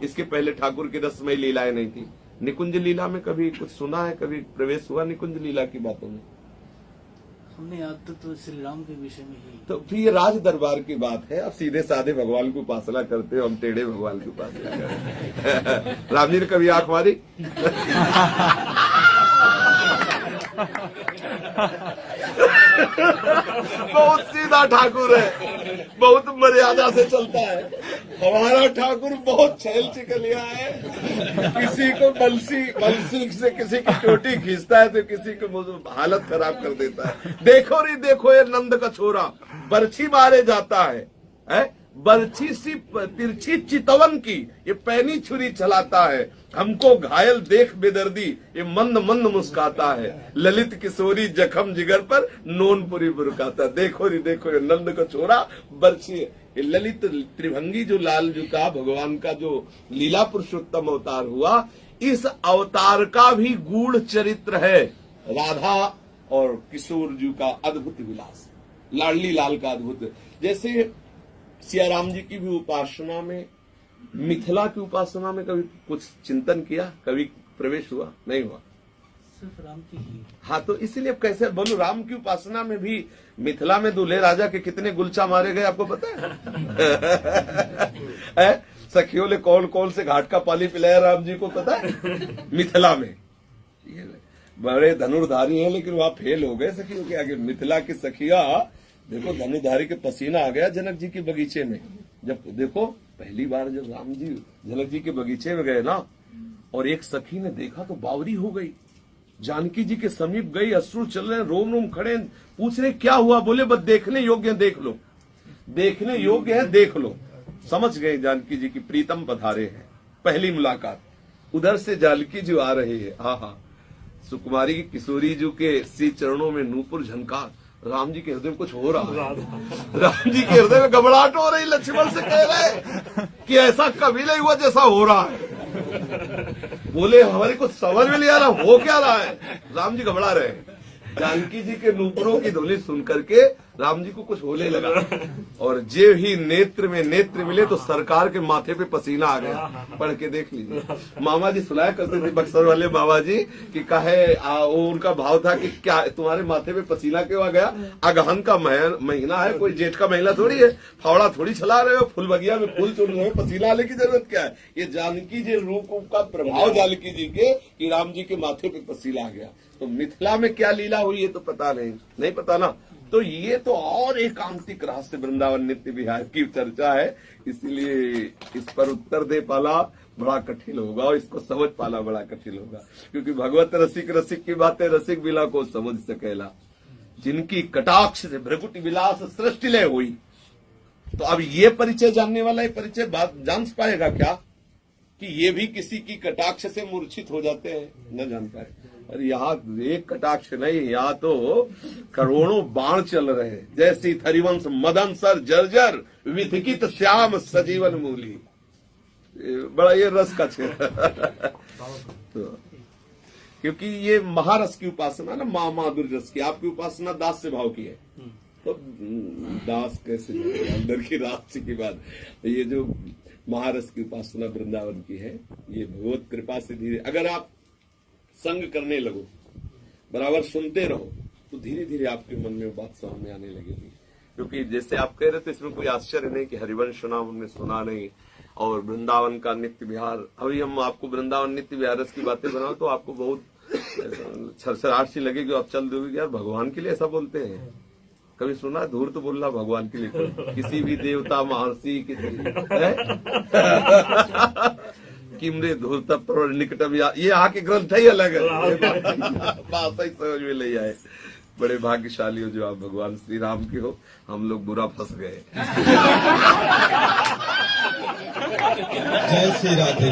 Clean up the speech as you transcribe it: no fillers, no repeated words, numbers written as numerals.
इसके पहले ठाकुर की रसमयी लीलाएं नहीं थी। निकुंज लीला में कभी कुछ सुना है, कभी प्रवेश हुआ निकुंज लीला की बातों में? हमने याद तो श्री राम के विषय में ही। तो फिर ये राज दरबार की बात है। अब सीधे साधे भगवान की उपासना करते हो, हम टेढ़े भगवान की उपासना करते। राम जी ने कभी आंख मारी? बहुत सीधा ठाकुर है, बहुत मर्यादा से चलता है। हमारा ठाकुर बहुत छैल चिकलिया है। किसी को बंसी से किसी की चोटी खींचता है तो किसी को हालत खराब कर देता है। देखो रे देखो, ये नंद का छोरा बरछी मारे जाता है, बरछी सी तिरछी चितवन की ये पैनी छुरी चलाता है। हमको घायल देख बेदर्दी ये मंद मंद मुस्काता है। ललित किशोरी जखम जिगर पर नोनपुरी बुरकाता। देखो रे देखो, ये नंद का छोरा बरछी। ये ललित त्रिभंगी जो लाल जी का भगवान का जो लीला पुरुषोत्तम अवतार हुआ, इस अवतार का भी गूढ़ चरित्र है। राधा और किशोर जी का अद्भुत विलास, लाडली लाल का अद्भुत। जैसे सिया राम जी की भी उपासना में, मिथिला की उपासना में कभी कुछ चिंतन किया, कभी प्रवेश हुआ? नहीं हुआ, सिर्फ राम की ही। हाँ, तो इसीलिए कैसे बोलूं, राम की उपासना में भी मिथिला में दूल्हे राजा के कितने गुलचा मारे गए आपको पता है? सखियों ने कौन कौन से घाट का पानी पिलाया राम जी को पता है? मिथिला में बड़े धनुर्धारी हैं लेकिन वहां फेल हो गए सखियों के आगे। मिथिला की सखिया देखो, धनुर्धारी के पसीना आ गया जनक जी के बगीचे में। जब देखो पहली बार जब राम जी जनक जी के बगीचे में गए ना, और एक सखी ने देखा तो बावरी हो गई। जानकी जी के समीप गई, अश्रु चल रहे, रोम रोम खड़े, पूछ रहे क्या हुआ? बोले बस देखने योग्य है, देख लो, देखने योग्य है, देख लो। समझ गए जानकी जी की प्रीतम पधारे हैं। पहली मुलाकात। उधर से जानकी जी आ रही है, हाँ, सुकुमारी की किशोरी जी के श्री चरणों में नूपुर झनकार। राम जी के हृदय में कुछ हो रहा है। राम जी के हृदय में घबराहट हो रही। लक्ष्मण से कह रहे कि ऐसा कभी नहीं हुआ जैसा हो रहा है। बोले हमारे को समझ में नहीं आ रहा हो क्या रहा है। राम जी घबरा रहे। जानकी जी के नूपुरों की ध्वनि सुन करके राम जी को कुछ होने लगा, और जे ही नेत्र में नेत्र मिले तो सरकार के माथे पे पसीना आ गया। पढ़ के देख लीजिए। मामा जी सुनाया करते थे, बक्सर वाले मामा जी, कि कहे उनका भाव था कि क्या तुम्हारे माथे पे पसीना क्यों आ गया? अगहन का महीना है, कोई जेठ का महीना थोड़ी है। फावड़ा थोड़ी चला रहे हो, फूल बगिया में फूल चुन रहे हो, पसीना आने की जरूरत क्या है? ये जानकी जी रूप का प्रभाव जानकी जी के कि राम जी के माथे पे पसीना आ गया। तो मिथिला में क्या लीला हुई ये तो पता नहीं पता ना। तो ये तो और एकांतिक रहस्य वृंदावन नित्य विहार की चर्चा है, इसलिए इस पर उत्तर दे पाला बड़ा कठिन होगा, और इसको समझ पाना बड़ा कठिन होगा। क्योंकि भगवत रसिक रसिक की बातें रसिक बिला को समझ सकेला। जिनकी कटाक्ष से भृगुटि विलास सृष्टि लय हुई। तो अब ये परिचय जानने वाला ये परिचय बात जान पाएगा क्या कि ये भी किसी की कटाक्ष से मूर्छित हो जाते हैं? न जान पाए। और यहाँ एक कटाक्ष नहीं, यहाँ तो करोड़ों बाण चल रहे हैं। जैसी थरिवंश मदन सर जर्जर विधिकित श्याम सजीवन मूली। बड़ा ये रस का क्षेत्र। तो क्योंकि ये महारस की उपासना ना, माधुर्य रस की। आपकी उपासना दास से भाव की है, तो दास कैसे अंदर की राशि की बात। ये जो महारस की उपासना वृंदावन की है, ये भगवत कृपा से धीरे, अगर आप संग करने लगो, बराबर सुनते रहो, तो धीरे धीरे आपके मन में बात समझ में आने लगेगी। क्योंकि जैसे आप कह रहे थे, इसमें कोई आश्चर्य नहीं कि हरिवंश नाम हमने सुना नहीं, और वृंदावन का नित्य विहार। अभी हम आपको वृंदावन नित्य विहारस की बातें बनाओ तो आपको बहुत छरछराहट सी लगेगी, आप चल दोगे यार भगवान के लिए ऐसा बोलते हैं। कभी सुना धूर्त बोलना भगवान के लिए? किसी भी देवता महर्षि किसी किमरे धूर्त निकटम, ये यहाँ के ग्रंथ ही अलग है, बात ही समझ में नहीं आए। बड़े भाग्यशाली हो जो आप भगवान श्री राम के हो, हम लोग बुरा फंस गए। जय श्री राधे।